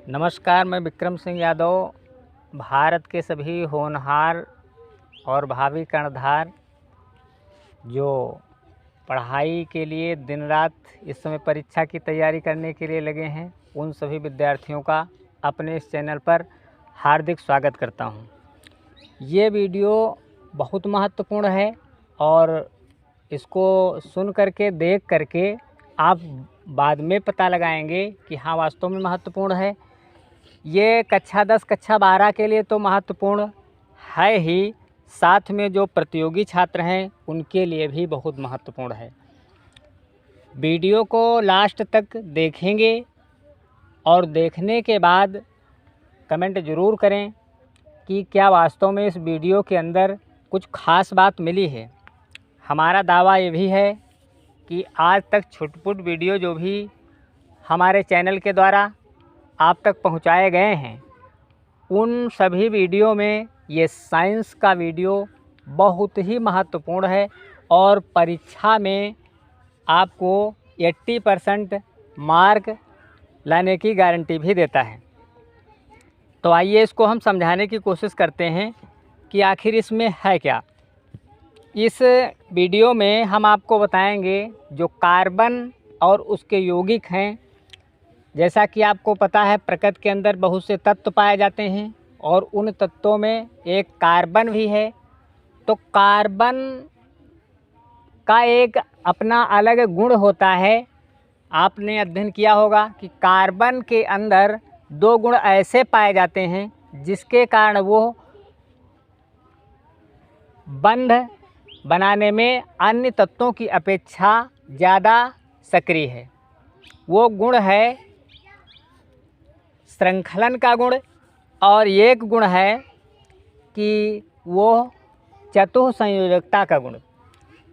नमस्कार, मैं विक्रम सिंह यादव भारत के सभी होनहार और भावी कर्णधार जो पढ़ाई के लिए दिन रात इस समय परीक्षा की तैयारी करने के लिए लगे हैं, उन सभी विद्यार्थियों का अपने इस चैनल पर हार्दिक स्वागत करता हूं। ये वीडियो बहुत महत्वपूर्ण है और इसको सुन करके देख करके आप बाद में पता लगाएंगे कि हाँ, वास्तव में महत्वपूर्ण है। ये कक्षा 10 कक्षा 12 के लिए तो महत्वपूर्ण है ही, साथ में जो प्रतियोगी छात्र हैं उनके लिए भी बहुत महत्वपूर्ण है। वीडियो को लास्ट तक देखेंगे और देखने के बाद कमेंट ज़रूर करें कि क्या वास्तव में इस वीडियो के अंदर कुछ ख़ास बात मिली है। हमारा दावा ये भी है कि आज तक छुटपुट वीडियो जो भी हमारे चैनल के द्वारा आप तक पहुंचाए गए हैं, उन सभी वीडियो में ये साइंस का वीडियो बहुत ही महत्वपूर्ण है और परीक्षा में आपको 80% मार्क लाने की गारंटी भी देता है। तो आइए इसको हम समझाने की कोशिश करते हैं कि आखिर इसमें है क्या। इस वीडियो में हम आपको बताएंगे जो कार्बन और उसके यौगिक हैं। जैसा कि आपको पता है, प्रकृति के अंदर बहुत से तत्व पाए जाते हैं और उन तत्वों में एक कार्बन भी है। तो कार्बन का एक अपना अलग गुण होता है। आपने अध्ययन किया होगा कि कार्बन के अंदर 2 गुण ऐसे पाए जाते हैं जिसके कारण वो बंध बनाने में अन्य तत्वों की अपेक्षा ज़्यादा सक्रिय है। वो गुण है श्रृंखलन का गुण और एक गुण है कि वो चतुःसंयोजकता का गुण।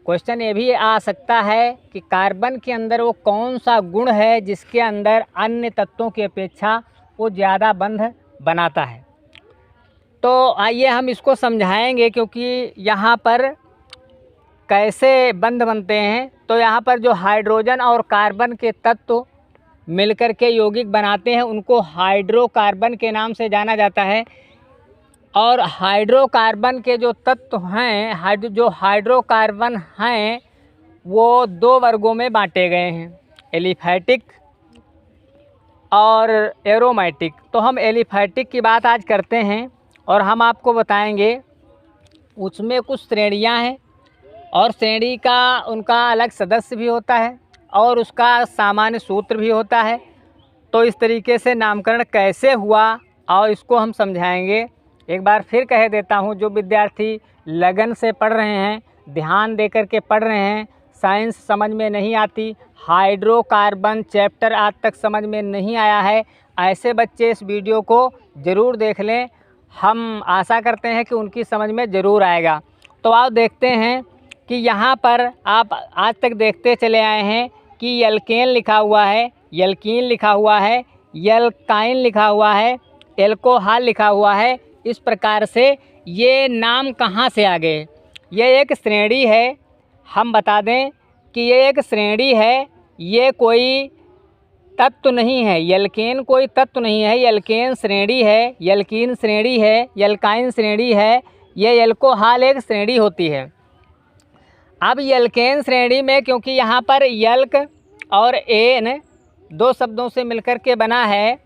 क्वेश्चन ये भी आ सकता है कि कार्बन के अंदर वो कौन सा गुण है जिसके अंदर अन्य तत्वों की अपेक्षा वो ज़्यादा बंध बनाता है। तो आइए हम इसको समझाएंगे, क्योंकि यहाँ पर कैसे बंध बनते हैं। तो यहाँ पर जो हाइड्रोजन और कार्बन के तत्व मिलकर के यौगिक बनाते हैं उनको हाइड्रोकार्बन के नाम से जाना जाता है। और हाइड्रोकार्बन के जो तत्व हैं, जो हाइड्रोकार्बन हैं, वो 2 वर्गों में बांटे गए हैं, एलिफैटिक और एरोमेटिक। तो हम एलिफैटिक की बात आज करते हैं और हम आपको बताएंगे उसमें कुछ श्रेणियां हैं और श्रेणी का उनका अलग सदस्य भी होता है और उसका सामान्य सूत्र भी होता है। तो इस तरीके से नामकरण कैसे हुआ और इसको हम समझाएंगे। एक बार फिर कह देता हूँ, जो विद्यार्थी लगन से पढ़ रहे हैं, ध्यान दे कर के पढ़ रहे हैं, साइंस समझ में नहीं आती, हाइड्रोकार्बन चैप्टर आज तक समझ में नहीं आया है, ऐसे बच्चे इस वीडियो को ज़रूर देख लें। हम आशा करते हैं कि उनकी समझ में ज़रूर आएगा। तो आप देखते हैं कि यहाँ पर आप आज तक देखते चले आए हैं कि एल्केन लिखा हुआ है, एल्कीन लिखा हुआ है, एल्काइन लिखा हुआ है, एल्कोहल लिखा हुआ है। इस प्रकार से ये नाम कहाँ से आ गए? ये एक श्रेणी है। हम बता दें कि ये एक श्रेणी है, ये कोई तत्व नहीं है। एल्केन कोई तत्व नहीं है, एल्केन श्रेणी है, एल्कीन श्रेणी है, एल्काइन श्रेणी है, ये एल्कोहल एक श्रेणी होती है। अब एल्केन श्रेणी में क्योंकि यहाँ पर एल्क और एन 2 शब्दों से मिलकर के बना है,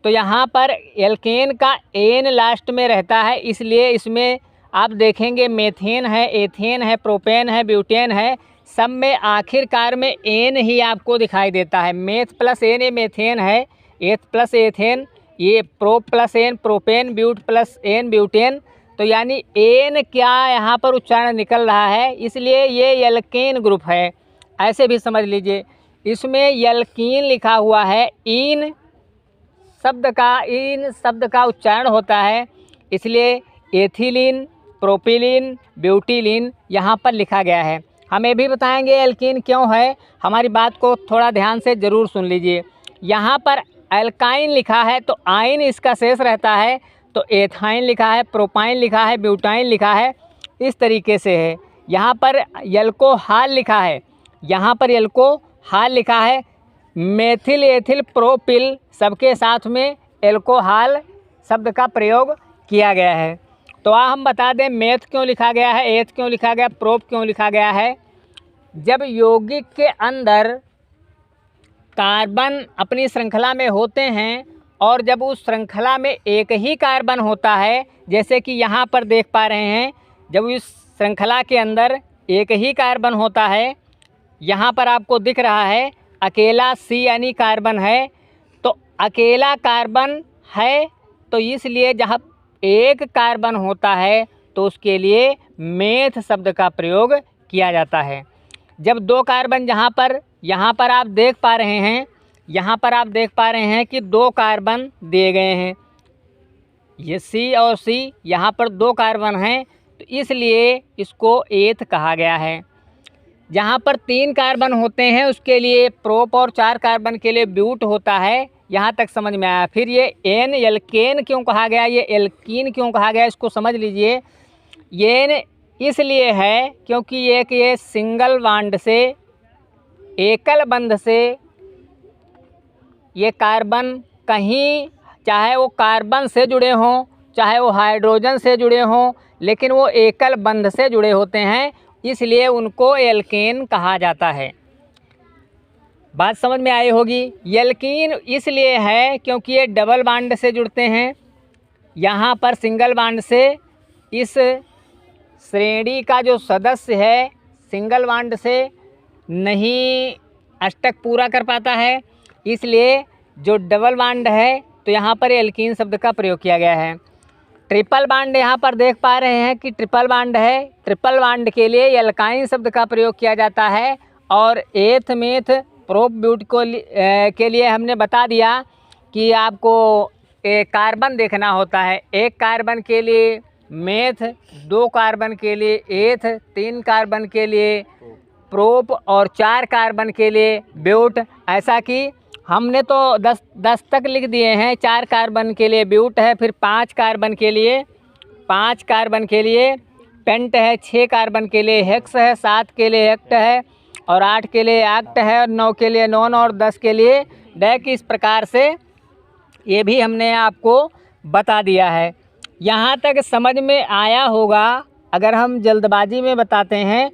तो यहाँ पर एल्केन का एन लास्ट में रहता है, इसलिए इसमें आप देखेंगे मेथेन है, एथेन है, प्रोपेन है, ब्यूटेन है, सब में आखिरकार में एन ही आपको दिखाई देता है। मेथ प्लस एन ये मेथेन है, एथ प्लस एथेन ये pro plus ane propane, but plus ane butane. तो यानी एन क्या यहाँ पर उच्चारण निकल रहा है, इसलिए ये एल्केन ग्रुप है, ऐसे भी समझ लीजिए। इसमें एल्कीन लिखा हुआ है, इन शब्द का उच्चारण होता है, इसलिए एथिलीन, प्रोपिलीन, ब्यूटिलीन यहाँ पर लिखा गया है। हम ये भी बताएंगे एल्कीन क्यों है, हमारी बात को थोड़ा ध्यान से ज़रूर सुन लीजिए। यहाँ पर एल्काइन लिखा है तो आइन इसका शेष रहता है, तो एथाइन लिखा है, प्रोपाइन लिखा है, ब्यूटाइन लिखा है, इस तरीके से है। यहाँ पर एल्कोहल लिखा है, यहाँ पर एल्कोहल लिखा है, मेथिल एथिल प्रोपिल सबके साथ में एल्कोहल शब्द का प्रयोग किया गया है। तो हम बता दें मेथ क्यों लिखा गया है, एथ क्यों लिखा गया, प्रोप क्यों लिखा गया है। जब यौगिक के अंदर कार्बन अपनी श्रृंखला में होते हैं और जब उस श्रृंखला में एक ही कार्बन होता है, जैसे कि यहाँ पर देख पा रहे हैं, जब इस श्रृंखला के अंदर एक ही कार्बन होता है, यहाँ पर आपको दिख रहा है अकेला C कार्बन है, तो अकेला कार्बन है तो इसलिए जहाँ एक कार्बन होता है तो उसके लिए मेथ शब्द का प्रयोग किया जाता है। जब दो कार्बन यहाँ पर आप देख पा रहे हैं, यहाँ पर आप देख पा रहे हैं कि दो कार्बन दिए गए हैं, ये C और C, यहाँ पर दो कार्बन हैं तो इसलिए इसको एथ कहा गया है। जहाँ पर 3 कार्बन होते हैं उसके लिए प्रोप और 4 कार्बन के लिए ब्यूट होता है। यहाँ तक समझ में आया। फिर ये एन एल्केन क्यों कहा गया, ये एल्कीन क्यों कहा गया, इसको समझ लीजिए। ये इसलिए है क्योंकि ये सिंगल बॉन्ड से, एकल बंध से ये कार्बन कहीं, चाहे वो कार्बन से जुड़े हों चाहे वो हाइड्रोजन से जुड़े हों, लेकिन वो एकल बंध से जुड़े होते हैं, इसलिए उनको एल्केन कहा जाता है। बात समझ में आई होगी। एल्कीन इसलिए है क्योंकि ये डबल बॉन्ड से जुड़ते हैं, यहाँ पर सिंगल बॉन्ड से इस श्रेणी का जो सदस्य है सिंगल बॉन्ड से नहीं अष्टक पूरा कर पाता है, इसलिए जो डबल बॉन्ड है तो यहाँ पर एल्कीन शब्द का प्रयोग किया गया है। ट्रिपल बॉन्ड यहाँ पर देख पा रहे हैं कि ट्रिपल बॉन्ड है, ट्रिपल बॉन्ड के लिए एल्काइन शब्द का प्रयोग किया जाता है। और एथ मेथ प्रोप ब्यूट को के लिए हमने बता दिया कि आपको एक कार्बन देखना होता है, एक कार्बन के लिए मेथ, 2 कार्बन के लिए एथ, 3 कार्बन के लिए प्रोप और 4 कार्बन के लिए ब्यूट। ऐसा कि हमने तो 10 तक लिख दिए हैं। 4 कार्बन के लिए ब्यूट है, फिर 5 कार्बन के लिए पेंट है, 6 कार्बन के लिए हेक्स है, 7 के लिए हेक्ट है और 8 के लिए एक्ट है और 9 के लिए नॉन और 10 के लिए डैक। इस प्रकार से ये भी हमने आपको बता दिया है। यहाँ तक समझ में आया होगा। अगर हम जल्दबाजी में बताते हैं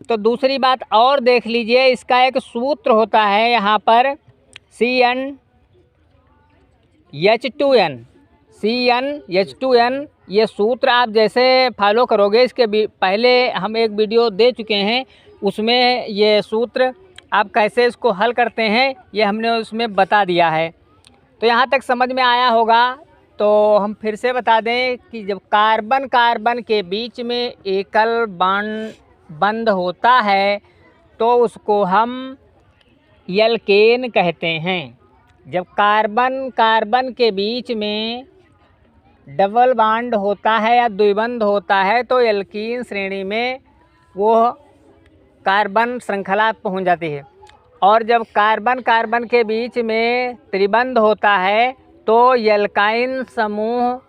तो दूसरी बात और देख लीजिए, इसका एक सूत्र होता है यहाँ पर CnH2n। ये सूत्र आप जैसे फॉलो करोगे, इसके पहले हम एक वीडियो दे चुके हैं, उसमें ये सूत्र आप कैसे इसको हल करते हैं ये हमने उसमें बता दिया है। तो यहाँ तक समझ में आया होगा। तो हम फिर से बता दें कि जब कार्बन कार्बन के बीच में एकल बंध होता है तो उसको हम एल्केन कहते हैं। जब कार्बन कार्बन के बीच में डबल बॉन्ड होता है या द्विबंध होता है तो एल्कीन श्रेणी में वो कार्बन श्रृंखला पहुंच जाती है। और जब कार्बन कार्बन के बीच में त्रिबंध होता है तो एल्काइन समूह,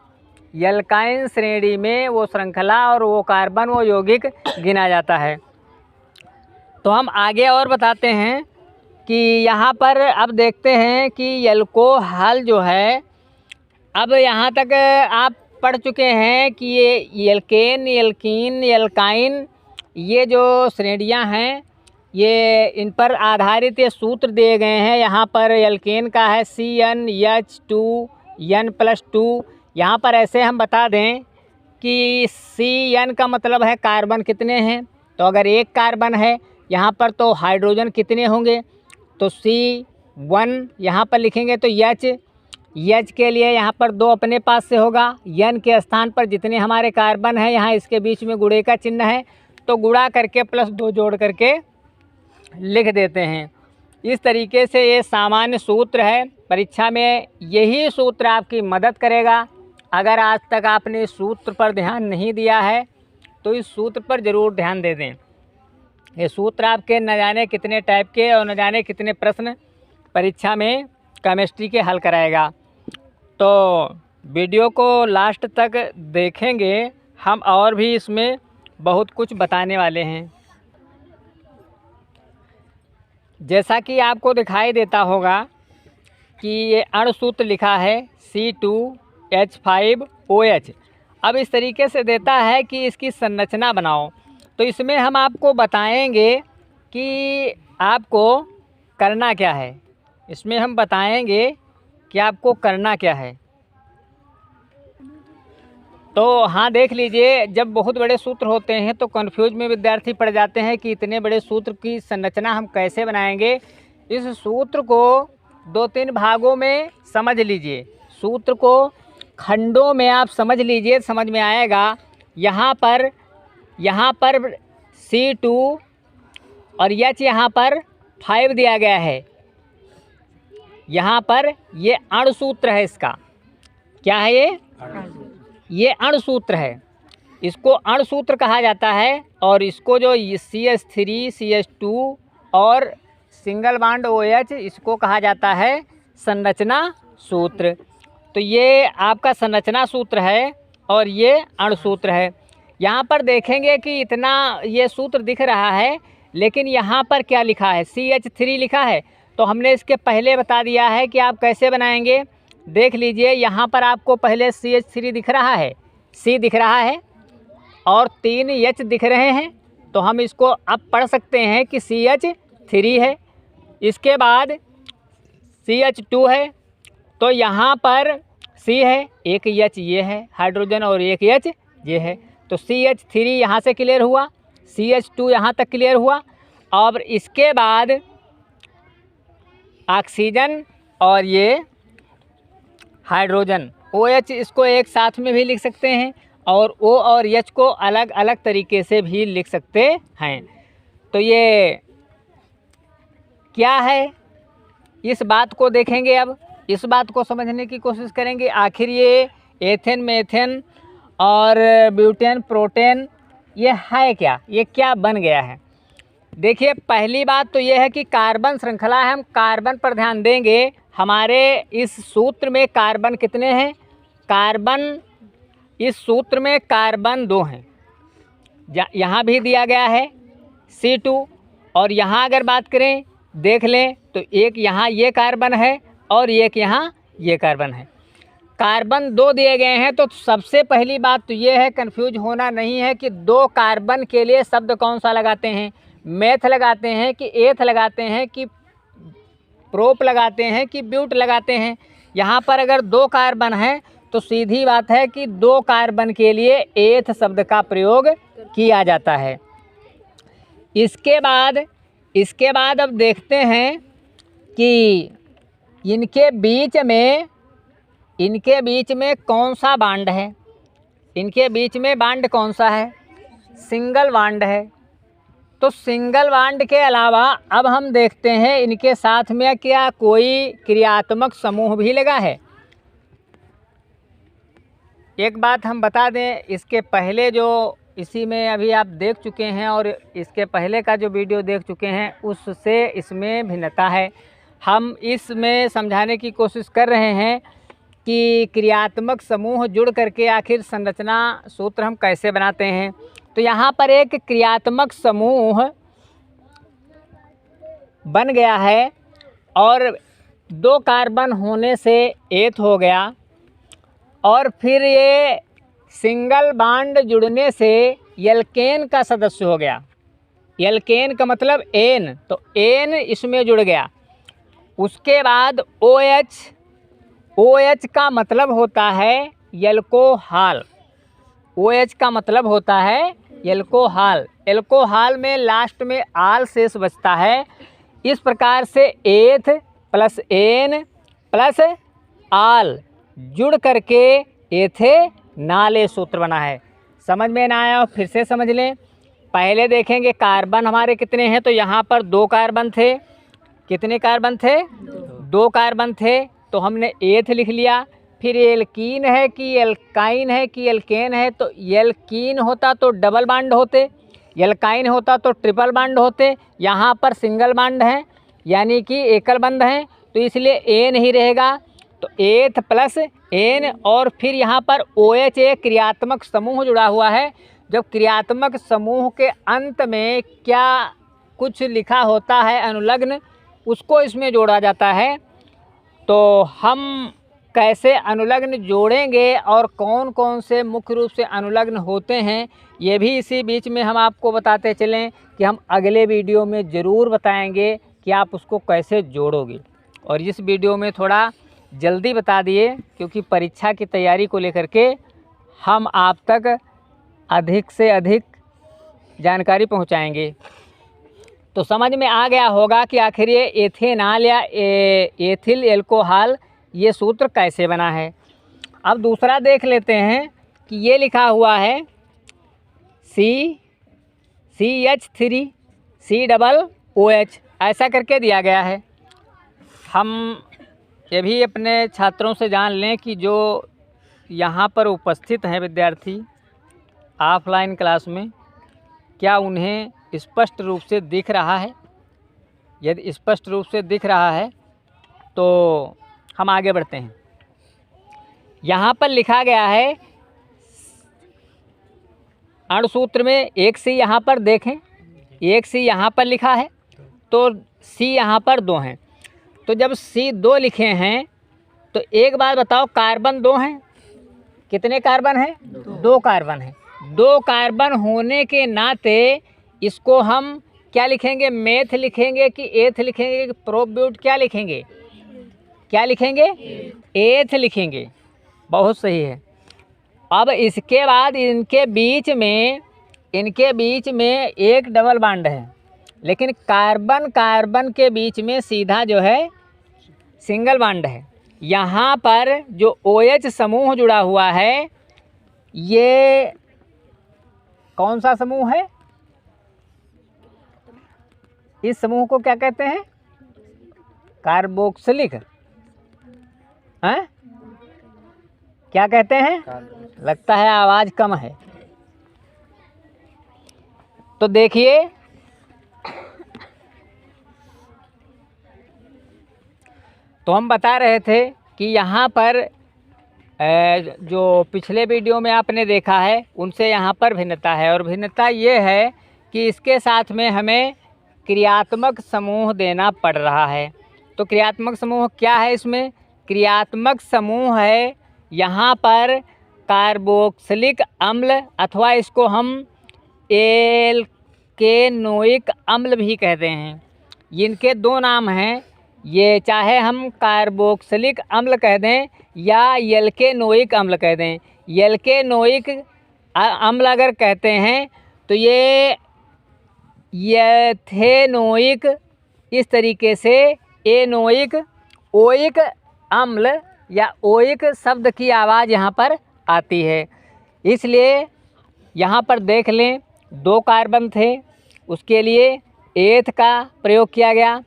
एल्काइन श्रेणी में वो श्रृंखला और वो कार्बन, वो यौगिक गिना जाता है। तो हम आगे और बताते हैं कि यहाँ पर अब देखते हैं कि एल्कोहल जो है, अब यहाँ तक आप पढ़ चुके हैं कि ये एल्केन, एल्कीन, एल्काइन, ये जो श्रेणियाँ हैं ये इन पर आधारित ये सूत्र दिए गए हैं। यहाँ पर एल्केन का है CnH2n+2। यहाँ पर ऐसे हम बता दें कि Cn का मतलब है कार्बन कितने हैं, तो अगर 1 कार्बन है यहाँ पर तो हाइड्रोजन कितने होंगे, तो C1 यहाँ पर लिखेंगे तो H के लिए यहाँ पर 2 अपने पास से होगा। N के स्थान पर जितने हमारे कार्बन हैं, यहाँ इसके बीच में गुणे का चिन्ह है तो गुणा करके +2 जोड़ करके लिख देते हैं। इस तरीके से ये सामान्य सूत्र है। परीक्षा में यही सूत्र आपकी मदद करेगा। अगर आज तक आपने सूत्र पर ध्यान नहीं दिया है तो इस सूत्र पर ज़रूर ध्यान दे दें। ये सूत्र आपके न जाने कितने टाइप के और न जाने कितने प्रश्न परीक्षा में केमिस्ट्री के हल कराएगा। तो वीडियो को लास्ट तक देखेंगे, हम और भी इसमें बहुत कुछ बताने वाले हैं। जैसा कि आपको दिखाई देता होगा कि ये अणुसूत्र लिखा है C2H5OH। अब इस तरीके से देता है कि इसकी संरचना बनाओ, तो इसमें हम आपको बताएंगे कि आपको करना क्या है। इसमें हम बताएंगे कि आपको करना क्या है। तो हाँ, देख लीजिए, जब बहुत बड़े सूत्र होते हैं तो कन्फ्यूज में विद्यार्थी पड़ जाते हैं कि इतने बड़े सूत्र की संरचना हम कैसे बनाएंगे। इस सूत्र को 2-3 भागों में समझ लीजिए, सूत्र को खंडों में आप समझ लीजिए, समझ में आएगा। यहाँ पर C2 और H यहाँ पर 5 दिया गया है। यहाँ पर ये अणुसूत्र है। इसका क्या है? ये अणुसूत्र है। इसको अणुसूत्र कहा जाता है। और इसको जो CH3 CH2 और सिंगल बॉन्ड OH, इसको कहा जाता है संरचना सूत्र। तो ये आपका संरचना सूत्र है और ये अणुसूत्र है। यहाँ पर देखेंगे कि इतना ये सूत्र दिख रहा है, लेकिन यहाँ पर क्या लिखा है? CH3 लिखा है। तो हमने इसके पहले बता दिया है कि आप कैसे बनाएंगे। देख लीजिए, यहाँ पर आपको पहले CH3 दिख रहा है, C दिख रहा है और 3 H दिख रहे हैं। तो हम इसको अब पढ़ सकते हैं कि CH3 है। इसके बाद CH2 है, तो यहाँ पर C है, एक H ये है हाइड्रोजन और एक H ये है। तो CH3 यहाँ से क्लियर हुआ, CH2 यहाँ तक क्लियर हुआ। और इसके बाद ऑक्सीजन और ये हाइड्रोजन OH, इसको एक साथ में भी लिख सकते हैं और O और H को अलग अलग तरीके से भी लिख सकते हैं। तो ये क्या है, इस बात को देखेंगे। अब इस बात को समझने की कोशिश करेंगे। आखिर ये एथेन, मेथेन और ब्यूटेन, प्रोटेन ये है क्या, ये क्या बन गया है? देखिए, पहली बात तो ये है कि कार्बन श्रृंखला है। हम कार्बन पर ध्यान देंगे। हमारे इस सूत्र में कार्बन कितने हैं? इस सूत्र में कार्बन 2 हैं। यहाँ भी दिया गया है C2। और यहाँ अगर बात करें, देख लें तो एक यहाँ ये कार्बन है और एक यहाँ ये कार्बन है। कार्बन 2 दिए गए हैं। तो सबसे पहली बात तो ये है, कंफ्यूज होना नहीं है कि 2 कार्बन के लिए शब्द कौन सा लगाते हैं। मेथ लगाते हैं कि एथ लगाते हैं कि प्रोप लगाते हैं कि ब्यूट लगाते हैं। यहाँ पर अगर 2 कार्बन है तो सीधी बात है कि 2 कार्बन के लिए एथ शब्द का प्रयोग किया जाता है। इसके बाद अब देखते हैं कि इनके बीच में कौन सा बॉन्ड है। इनके बीच में बॉन्ड कौन सा है? सिंगल बॉन्ड है। तो सिंगल बॉन्ड के अलावा अब हम देखते हैं इनके साथ में क्या कोई क्रियात्मक समूह भी लगा है। एक बात हम बता दें, इसके पहले जो इसी में अभी आप देख चुके हैं और इसके पहले का जो वीडियो देख चुके हैं, उससे इसमें भिन्नता है। हम इसमें समझाने की कोशिश कर रहे हैं कि क्रियात्मक समूह जुड़ करके आखिर संरचना सूत्र हम कैसे बनाते हैं। तो यहाँ पर एक क्रियात्मक समूह बन गया है और 2 कार्बन होने से एथ हो गया। और फिर ये सिंगल बॉन्ड जुड़ने से एल्केन का सदस्य हो गया। एल्केन का मतलब एन, तो एन इसमें जुड़ गया। उसके बाद OH का मतलब होता है एल्कोहल। OH का मतलब होता है एल्कोहल। एल्कोहल में लास्ट में आल शेष बचता है। इस प्रकार से एथ प्लस एन प्लस आल जुड़ करके एथेनॉल सूत्र बना है। समझ में ना आया फिर से समझ लें। पहले देखेंगे कार्बन हमारे कितने हैं। तो यहाँ पर 2 कार्बन थे। कितने कार्बन थे? 2 कार्बन थे। तो हमने एथ लिख लिया। फिर एल्कीन है कि एल्काइन है कि एल्केन है। तो एल्कीन होता तो डबल बॉन्ड होते, एल्काइन होता तो ट्रिपल बॉन्ड होते। यहाँ पर सिंगल बॉन्ड है यानी कि एकल बंध हैं, तो इसलिए एन ही रहेगा। तो एथ प्लस एन और फिर यहाँ पर OH एक क्रियात्मक समूह जुड़ा हुआ है। जब क्रियात्मक समूह के अंत में क्या कुछ लिखा होता है अनुलग्न, उसको इसमें जोड़ा जाता है। तो हम कैसे अनुलग्न जोड़ेंगे और कौन कौन से मुख्य रूप से अनुलग्न होते हैं, ये भी इसी बीच में हम आपको बताते चलें कि हम अगले वीडियो में ज़रूर बताएंगे कि आप उसको कैसे जोड़ोगे। और इस वीडियो में थोड़ा जल्दी बता दिए क्योंकि परीक्षा की तैयारी को लेकर के हम आप तक अधिक से अधिक जानकारी पहुंचाएंगे। तो समझ में आ गया होगा कि आखिर ये एथेनॉल या एथिल एल्कोहल ये सूत्र कैसे बना है। अब दूसरा देख लेते हैं कि ये लिखा हुआ है CH3COOH ऐसा करके दिया गया है। हम ये भी अपने छात्रों से जान लें कि जो यहाँ पर उपस्थित हैं विद्यार्थी ऑफलाइन क्लास में, क्या उन्हें स्पष्ट रूप से दिख रहा है? यदि स्पष्ट रूप से दिख रहा है तो हम आगे बढ़ते हैं। यहाँ पर लिखा गया है अणुसूत्र में एक सी यहाँ पर देखें, एक सी यहाँ पर लिखा है तो सी यहाँ पर 2 हैं। तो जब सी 2 लिखे हैं तो एक बात बताओ, कार्बन 2 हैं, कितने कार्बन हैं? 2 कार्बन हैं। 2 कार्बन होने के नाते इसको हम क्या लिखेंगे? मेथ लिखेंगे कि एथ लिखेंगे कि प्रोब्यूट क्या लिखेंगे? क्या लिखेंगे? एथ लिखेंगे। बहुत सही है। अब इसके बाद इनके बीच में एक डबल बॉन्ड है, लेकिन कार्बन कार्बन के बीच में सीधा जो है सिंगल बॉन्ड है। यहाँ पर जो OH समूह जुड़ा हुआ है ये कौन सा समूह है? इस समूह को क्या कहते हैं? कार्बोक्सिलिक। हैं? क्या कहते हैं? लगता है आवाज़ कम है। तो देखिए तो हम बता रहे थे कि यहाँ पर जो पिछले वीडियो में आपने देखा है उनसे यहाँ पर भिन्नता है, और भिन्नता ये है कि इसके साथ में हमें क्रियात्मक समूह देना पड़ रहा है। तो क्रियात्मक समूह क्या है? इसमें क्रियात्मक समूह है यहाँ पर कार्बोक्सिलिक अम्ल, अथवा इसको हम एल्केनोइक अम्ल भी कहते हैं। इनके 2 नाम हैं, ये चाहे हम कार्बोक्सिलिक अम्ल कह दें या एल्केनोइक अम्ल कह दें। एल्केनोइक अम्ल अगर कहते हैं तो ये एथेनोइक, इस तरीके से एनोइक, ओइक अम्ल या ओइक शब्द की आवाज़ यहाँ पर आती है। इसलिए यहाँ पर देख लें 2 कार्बन थे, उसके लिए एथ का प्रयोग किया गया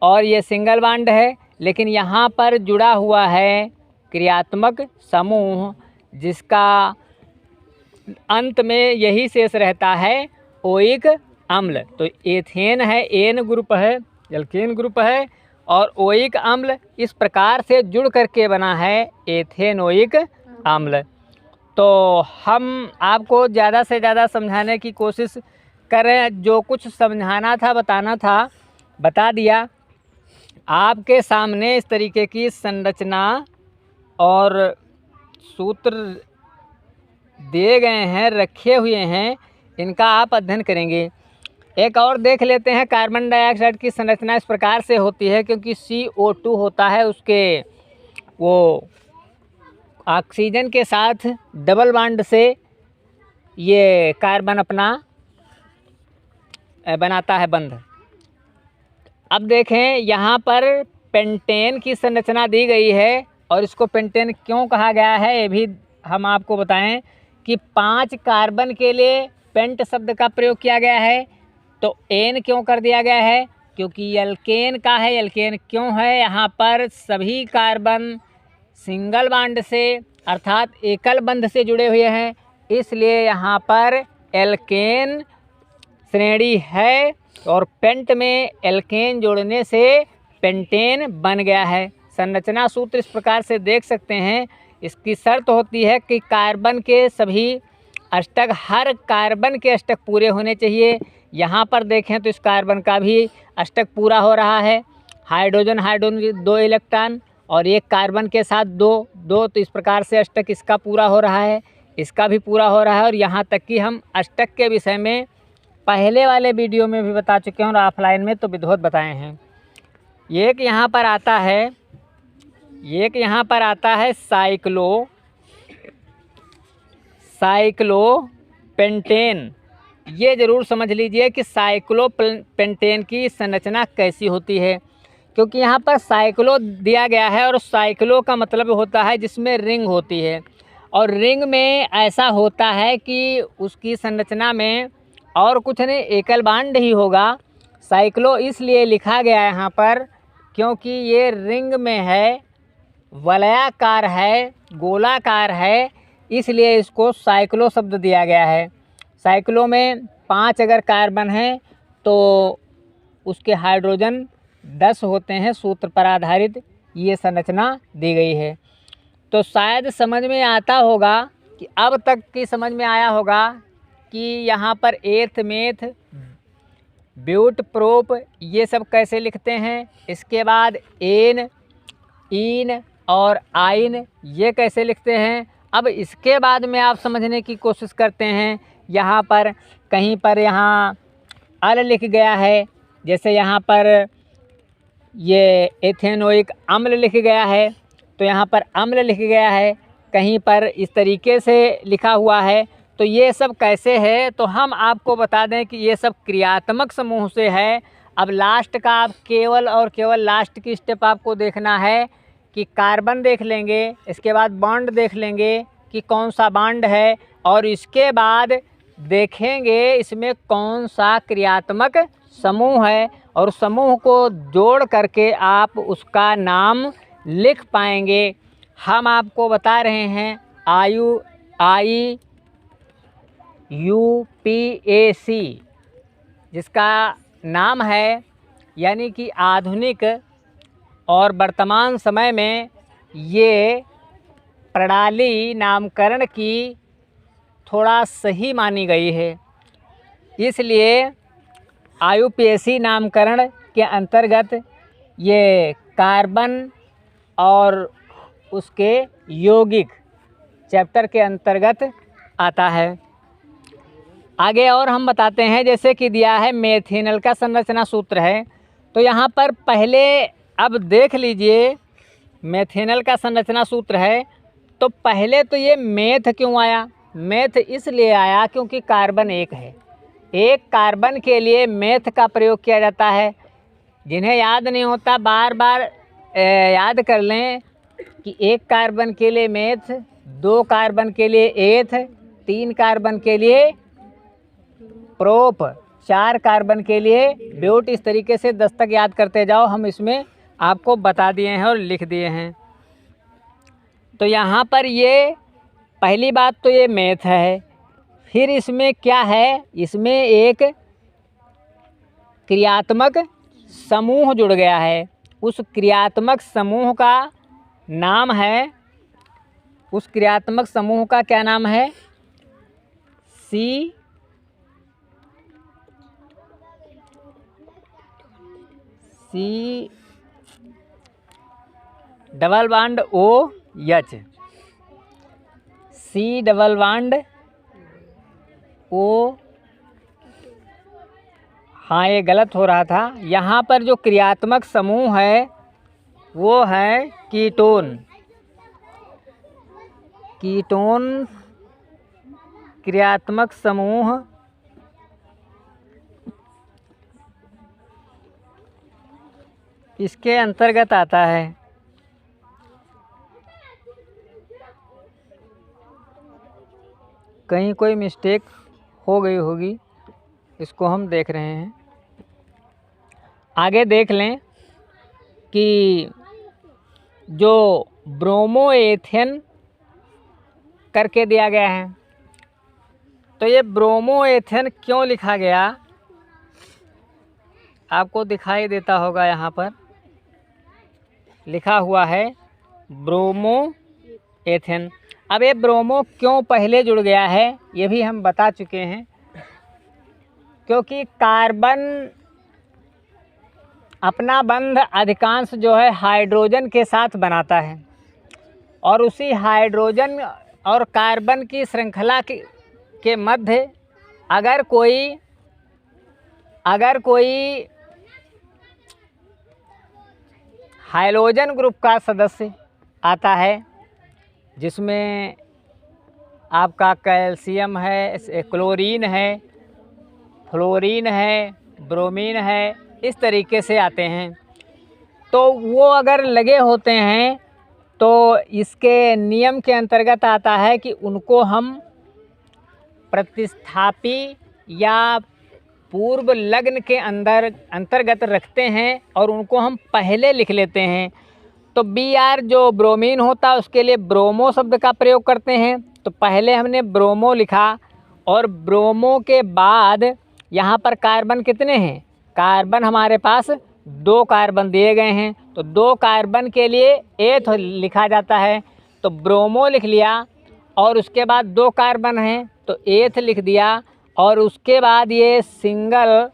और ये सिंगल बॉन्ड है, लेकिन यहाँ पर जुड़ा हुआ है क्रियात्मक समूह जिसका अंत में यही शेष रहता है ओइक अम्ल। तो एथेन है, एन ग्रुप है, एल्केन ग्रुप है, और ओइक अम्ल इस प्रकार से जुड़ करके बना है एथेनोइक अम्ल। तो हम आपको ज़्यादा से ज़्यादा समझाने की कोशिश करें, जो कुछ समझाना था बताना था बता दिया। आपके सामने इस तरीके की संरचना और सूत्र दिए गए हैं, रखे हुए हैं, इनका आप अध्ययन करेंगे। एक और देख लेते हैं, कार्बन डाइऑक्साइड की संरचना इस प्रकार से होती है, क्योंकि CO2 होता है उसके वो ऑक्सीजन के साथ डबल बॉन्ड से ये कार्बन अपना बनाता है बंध। अब देखें यहाँ पर पेंटेन की संरचना दी गई है, और इसको पेंटेन क्यों कहा गया है ये भी हम आपको बताएं कि 5 कार्बन के लिए पेंट शब्द का प्रयोग किया गया है। तो एन क्यों कर दिया गया है? क्योंकि एल्केन का है। एल्केन क्यों है? यहाँ पर सभी कार्बन सिंगल बॉन्ड से अर्थात एकल बंध से जुड़े हुए हैं, इसलिए यहाँ पर एल्केन श्रेणी है, और पेंट में एल्केन जोड़ने से पेंटेन बन गया है। संरचना सूत्र इस प्रकार से देख सकते हैं। इसकी शर्त होती है कि कार्बन के सभी अष्टक, हर कार्बन के अष्टक पूरे होने चाहिए। यहाँ पर देखें तो इस कार्बन का भी अष्टक पूरा हो रहा है। हाइड्रोजन 2 इलेक्ट्रॉन और एक कार्बन के साथ दो दो, तो इस प्रकार से अष्टक इसका पूरा हो रहा है, इसका भी पूरा हो रहा है। और यहाँ तक कि हम अष्टक के विषय में पहले वाले वीडियो में भी बता चुके हैं और ऑफलाइन में तो विधिवत बताए हैं। एक यहाँ पर आता है, एक यहाँ पर आता है साइक्लोपेंटेन। ये ज़रूर समझ लीजिए कि साइक्लोपेंटेन की संरचना कैसी होती है, क्योंकि यहाँ पर साइक्लो दिया गया है और साइक्लो का मतलब होता है जिसमें रिंग होती है, और रिंग में ऐसा होता है कि उसकी संरचना में और कुछ नहीं, एकल बांड ही होगा। साइक्लो इसलिए लिखा गया है यहाँ पर क्योंकि ये रिंग में है, वलयाकार है, गोलाकार है, इसलिए इसको साइक्लो शब्द दिया गया है। साइक्लो में 5 अगर कार्बन हैं तो उसके हाइड्रोजन 10 होते हैं, सूत्र पर आधारित ये संरचना दी गई है। तो शायद समझ में आता होगा कि अब तक की समझ में आया होगा कि यहाँ पर एथ, मेथ, ब्यूट, प्रोप ये सब कैसे लिखते हैं। इसके बाद एन, इन और आइन ये कैसे लिखते हैं। अब इसके बाद में आप समझने की कोशिश करते हैं। यहाँ पर कहीं पर यहाँ अल लिख गया है, जैसे यहाँ पर ये एथेनोइक अम्ल लिख गया है, तो यहाँ पर अम्ल लिख गया है, कहीं पर इस तरीके से लिखा हुआ है। तो ये सब कैसे है, तो हम आपको बता दें कि ये सब क्रियात्मक समूह से है। अब लास्ट का आप केवल और केवल लास्ट की स्टेप आपको देखना है कि कार्बन देख लेंगे, इसके बाद बॉन्ड देख लेंगे कि कौन सा बॉन्ड है, और इसके बाद देखेंगे इसमें कौन सा क्रियात्मक समूह है, और समूह को जोड़ करके आप उसका नाम लिख पाएंगे। हम आपको बता रहे हैं IUPAC, जिसका नाम है, यानी कि आधुनिक और वर्तमान समय में ये प्रणाली नामकरण की थोड़ा सही मानी गई है। इसलिए IUPAC नामकरण के अंतर्गत ये कार्बन और उसके यौगिक चैप्टर के अंतर्गत आता है। आगे और हम बताते हैं, जैसे कि दिया है मेथिनल का संरचना सूत्र है, तो यहाँ पर पहले अब देख लीजिए मेथिनल का संरचना सूत्र है। तो पहले तो ये मेथ क्यों आया, मेथ इसलिए आया क्योंकि कार्बन एक है, एक कार्बन के लिए मेथ का प्रयोग किया जाता है। जिन्हें याद नहीं होता बार बार याद कर लें कि एक कार्बन के लिए मेथ, 2 कार्बन के लिए एथ, 3 कार्बन के लिए प्रोप, 4 कार्बन के लिए ब्यूट। इस तरीके से 10 तक याद करते जाओ, हम इसमें आपको बता दिए हैं और लिख दिए हैं। तो यहाँ पर ये पहली बात तो ये मेथ है। फिर इसमें क्या है, इसमें एक क्रियात्मक समूह जुड़ गया है। उस क्रियात्मक समूह का नाम है, उस क्रियात्मक समूह का क्या नाम है, C double bond OH, C double bond O। हाँ, ये गलत हो रहा था। यहाँ पर जो क्रियात्मक समूह है वो है कीटोन। कीटोन क्रियात्मक समूह इसके अंतर्गत आता है। कहीं कोई मिस्टेक हो गई होगी, इसको हम देख रहे हैं। आगे देख लें कि जो ब्रोमोएथेन करके दिया गया है, तो ये ब्रोमोएथेन क्यों लिखा गया, आपको दिखाई देता होगा, यहाँ पर लिखा हुआ है ब्रोमोएथेन। अब ये ब्रोमो क्यों पहले जुड़ गया है ये भी हम बता चुके हैं, क्योंकि कार्बन अपना बंध अधिकांश जो है हाइड्रोजन के साथ बनाता है, और उसी हाइड्रोजन और कार्बन की श्रृंखला के मध्य अगर कोई हाइड्रोजन ग्रुप का सदस्य आता है, जिसमें आपका कैल्शियम है, क्लोरीन है, फ्लोरीन है, ब्रोमीन है, इस तरीके से आते हैं, तो वो अगर लगे होते हैं तो इसके नियम के अंतर्गत आता है कि उनको हम प्रतिस्थापी या पूर्व लग्न के अंतर्गत रखते हैं और उनको हम पहले लिख लेते हैं। तो Br जो ब्रोमीन होता है उसके लिए ब्रोमो शब्द का प्रयोग करते हैं, तो पहले हमने ब्रोमो लिखा, और ब्रोमो के बाद यहाँ पर कार्बन कितने हैं, कार्बन हमारे पास 2 कार्बन दिए गए हैं, तो 2 कार्बन के लिए एथ लिखा जाता है, तो ब्रोमो लिख लिया, और उसके बाद 2 कार्बन हैं तो एथ लिख दिया, और उसके बाद ये सिंगल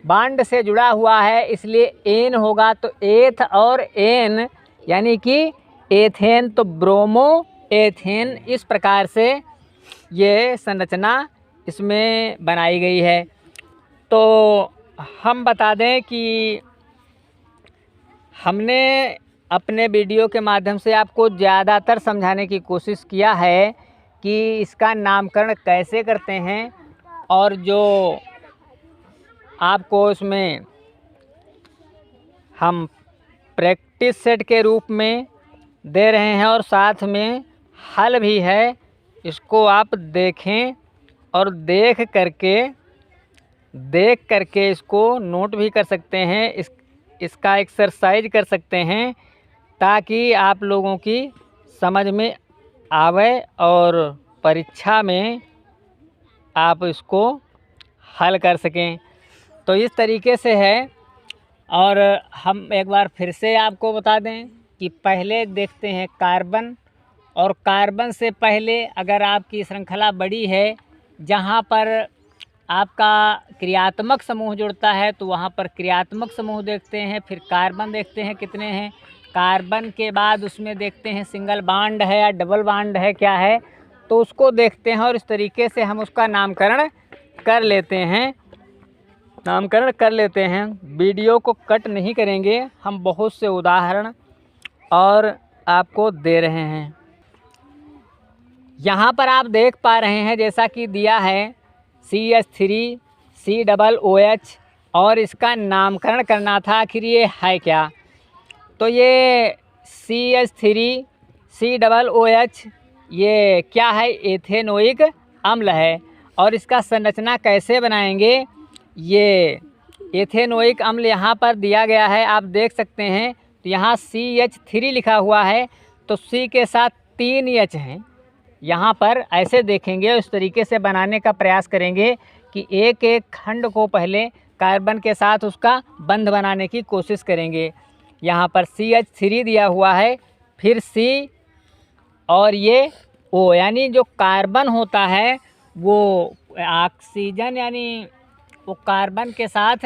बॉन्ड से जुड़ा हुआ है इसलिए एन होगा, तो एथ और एन यानी कि एथेन, तो ब्रोमो एथेन, इस प्रकार से ये संरचना इसमें बनाई गई है। तो हम बता दें कि हमने अपने वीडियो के माध्यम से आपको ज़्यादातर समझाने की कोशिश किया है कि इसका नामकरण कैसे करते हैं, और जो आपको इसमें हम प्रैक्टिस सेट के रूप में दे रहे हैं और साथ में हल भी है, इसको आप देखें और देख करके इसको नोट भी कर सकते हैं, इसका एक्सरसाइज कर सकते हैं, ताकि आप लोगों की समझ में आवे और परीक्षा में आप इसको हल कर सकें। तो इस तरीके से है। और हम एक बार फिर से आपको बता दें कि पहले देखते हैं कार्बन, और कार्बन से पहले अगर आपकी श्रृंखला बड़ी है जहाँ पर आपका क्रियात्मक समूह जुड़ता है तो वहाँ पर क्रियात्मक समूह देखते हैं, फिर कार्बन देखते हैं कितने हैं, कार्बन के बाद उसमें देखते हैं सिंगल बॉन्ड है या डबल बॉन्ड है क्या है, तो उसको देखते हैं और इस तरीके से हम उसका नामकरण कर लेते हैं। वीडियो को कट नहीं करेंगे, हम बहुत से उदाहरण और आपको दे रहे हैं। यहाँ पर आप देख पा रहे हैं जैसा कि दिया है CH3COOH, और इसका नामकरण करना था आखिर ये है क्या। तो ये CH3COOH ये क्या है, एथेनोइक अम्ल है, और इसका संरचना कैसे बनाएंगे, ये एथेनोइक अम्ल यहाँ पर दिया गया है, आप देख सकते हैं। तो यहाँ CH3 लिखा हुआ है, तो C के साथ 3 H हैं, यहाँ पर ऐसे देखेंगे, उस तरीके से बनाने का प्रयास करेंगे कि एक एक खंड को पहले कार्बन के साथ उसका बंध बनाने की कोशिश करेंगे। यहाँ पर CH3 दिया हुआ है, फिर C और ये O, यानी जो कार्बन होता है वो ऑक्सीजन यानी वो कार्बन के साथ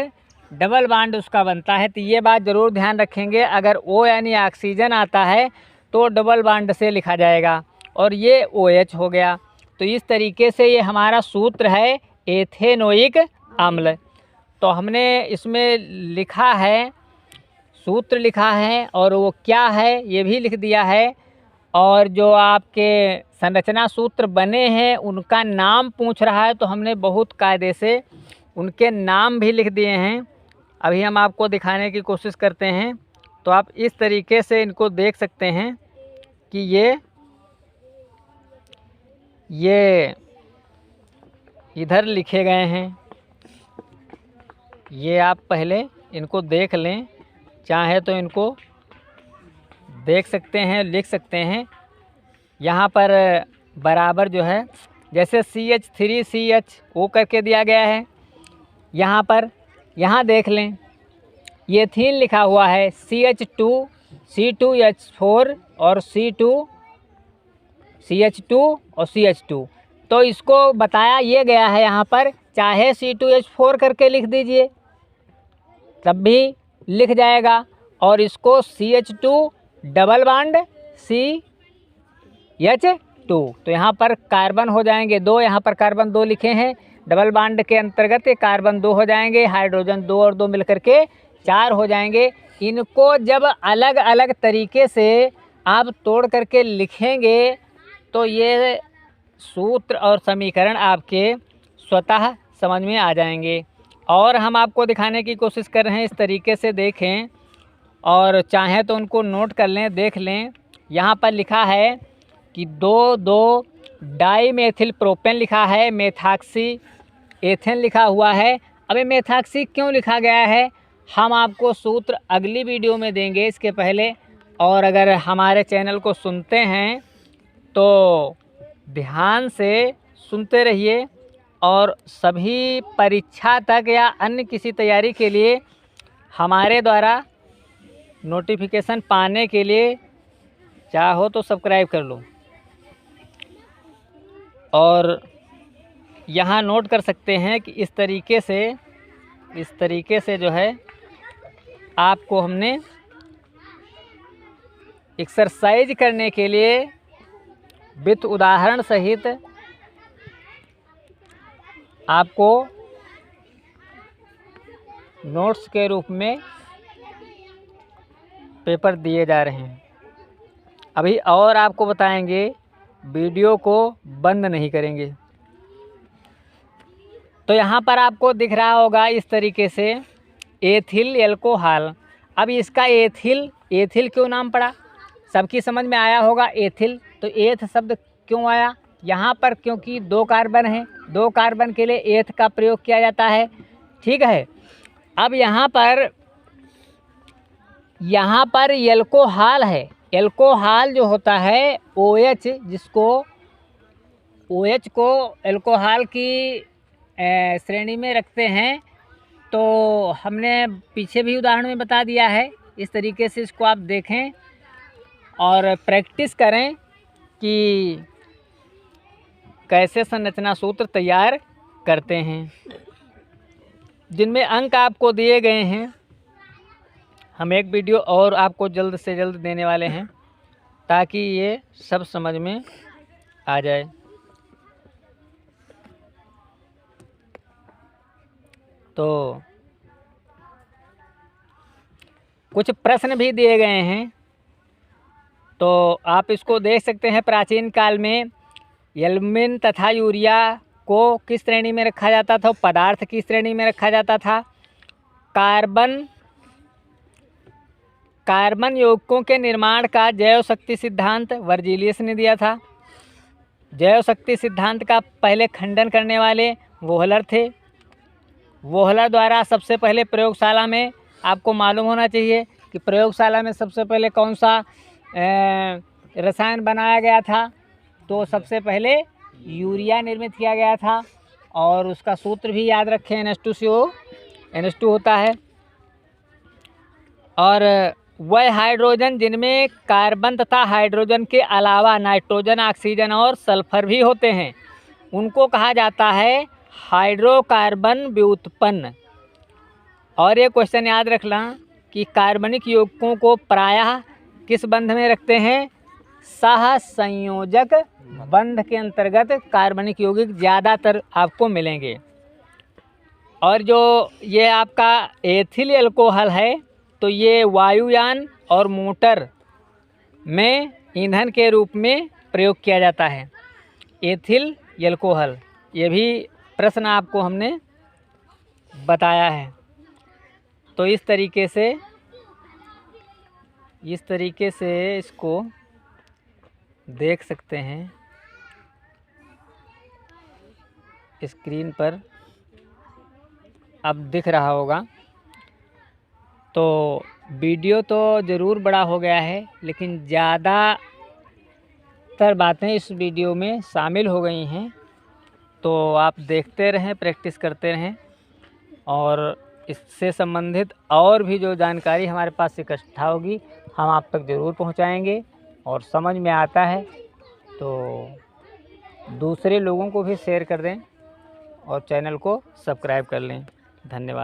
डबल बॉन्ड उसका बनता है। तो ये बात ज़रूर ध्यान रखेंगे, अगर O यानी ऑक्सीजन आता है तो डबल बॉन्ड से लिखा जाएगा, और ये OH हो गया। तो इस तरीके से ये हमारा सूत्र है एथेनोइक अम्ल। तो हमने इसमें लिखा है, सूत्र लिखा है, और वो क्या है ये भी लिख दिया है, और जो आपके संरचना सूत्र बने हैं उनका नाम पूछ रहा है तो हमने बहुत कायदे से उनके नाम भी लिख दिए हैं। अभी हम आपको दिखाने की कोशिश करते हैं, तो आप इस तरीके से इनको देख सकते हैं कि ये इधर लिखे गए हैं। ये आप पहले इनको देख लें, चाहे तो इनको देख सकते हैं, लिख सकते हैं। यहाँ पर बराबर जो है जैसे CH3CHO करके दिया गया है, यहाँ पर यहाँ देख लें ये एथीन लिखा हुआ है, CH2 C2H4 और CH2 और CH2। तो इसको बताया ये गया है यहाँ पर, चाहे C2H4 करके लिख दीजिए तब भी लिख जाएगा और इसको CH2 डबल बॉन्ड CH2, तो यहाँ पर कार्बन हो जाएंगे 2, यहाँ पर कार्बन 2 लिखे हैं, डबल बॉन्ड के अंतर्गत ये कार्बन 2 हो जाएंगे, हाइड्रोजन 2 और 2 मिलकर के 4 हो जाएंगे। इनको जब अलग अलग तरीके से आप तोड़ करके लिखेंगे तो ये सूत्र और समीकरण आपके स्वतः समझ में आ जाएंगे। और हम आपको दिखाने की कोशिश कर रहे हैं, इस तरीके से देखें और चाहें तो उनको नोट कर लें, देख लें। यहाँ पर लिखा है कि 2,2 डाईमेथिल प्रोपेन लिखा है, मेथॉक्सी एथेन लिखा हुआ है। अब ये मेथॉक्सी क्यों लिखा गया है हम आपको सूत्र अगली वीडियो में देंगे इसके पहले। और अगर हमारे चैनल को सुनते हैं तो ध्यान से सुनते रहिए और सभी परीक्षा तक या अन्य किसी तैयारी के लिए हमारे द्वारा नोटिफिकेशन पाने के लिए चाहो तो सब्सक्राइब कर लो। और यहाँ नोट कर सकते हैं कि इस तरीके से जो है आपको हमने एक्सरसाइज करने के लिए विथ उदाहरण सहित आपको नोट्स के रूप में पेपर दिए जा रहे हैं। अभी और आपको बताएंगे, वीडियो को बंद नहीं करेंगे। तो यहाँ पर आपको दिख रहा होगा इस तरीके से एथिल एल्कोहल। अब इसका एथिल क्यों नाम पड़ा, सबकी समझ में आया होगा। एथिल तो एथ शब्द क्यों आया यहाँ पर, क्योंकि 2 कार्बन हैं, 2 कार्बन के लिए एथ का प्रयोग किया जाता है। ठीक है। अब यहाँ पर एल्कोहल है। एल्कोहल जो होता है OH, जिसको OH को एल्कोहल की श्रेणी में रखते हैं। तो हमने पीछे भी उदाहरण में बता दिया है। इस तरीके से इसको आप देखें और प्रैक्टिस करें कि कैसे संरचना सूत्र तैयार करते हैं, जिनमें अंक आपको दिए गए हैं। हम एक वीडियो और आपको जल्द से जल्द देने वाले हैं ताकि ये सब समझ में आ जाए। तो कुछ प्रश्न भी दिए गए हैं, तो आप इसको देख सकते हैं। प्राचीन काल में एल्युमिन तथा यूरिया को किस श्रेणी में रखा जाता था, पदार्थ की श्रेणी में रखा जाता था। कार्बन यौगिकों के निर्माण का जैव शक्ति सिद्धांत वर्जिलियस ने दिया था। जैव शक्ति सिद्धांत का पहले खंडन करने वाले वोहलर थे। वोहलर द्वारा सबसे पहले प्रयोगशाला में, आपको मालूम होना चाहिए कि प्रयोगशाला में सबसे पहले कौन सा रसायन बनाया गया था, तो सबसे पहले यूरिया निर्मित किया गया था। और उसका सूत्र भी याद रखें, NH2CO NH2 होता है। और वह हाइड्रोजन जिनमें कार्बन तथा हाइड्रोजन के अलावा नाइट्रोजन, ऑक्सीजन और सल्फर भी होते हैं, उनको कहा जाता है हाइड्रोकार्बन व्युत्पन्न। और ये क्वेश्चन याद रखना कि कार्बनिक यौगिकों को प्रायः किस बंध में रखते हैं, सहसंयोजक बंध के अंतर्गत कार्बनिक यौगिक ज़्यादातर आपको मिलेंगे। और जो ये आपका एथिल एल्कोहल है, तो ये वायुयान और मोटर में ईंधन के रूप में प्रयोग किया जाता है, एथिल एल्कोहल। ये भी प्रश्न आपको हमने बताया है। तो इस तरीके से इसको देख सकते हैं स्क्रीन पर, अब दिख रहा होगा। तो वीडियो तो ज़रूर बड़ा हो गया है, लेकिन ज़्यादातर बातें इस वीडियो में शामिल हो गई हैं। तो आप देखते रहें, प्रैक्टिस करते रहें, और इससे संबंधित और भी जो जानकारी हमारे पास इकट्ठा होगी हम आप तक ज़रूर पहुंचाएंगे। और समझ में आता है तो दूसरे लोगों को भी शेयर कर दें और चैनल को सब्सक्राइब कर लें। धन्यवाद।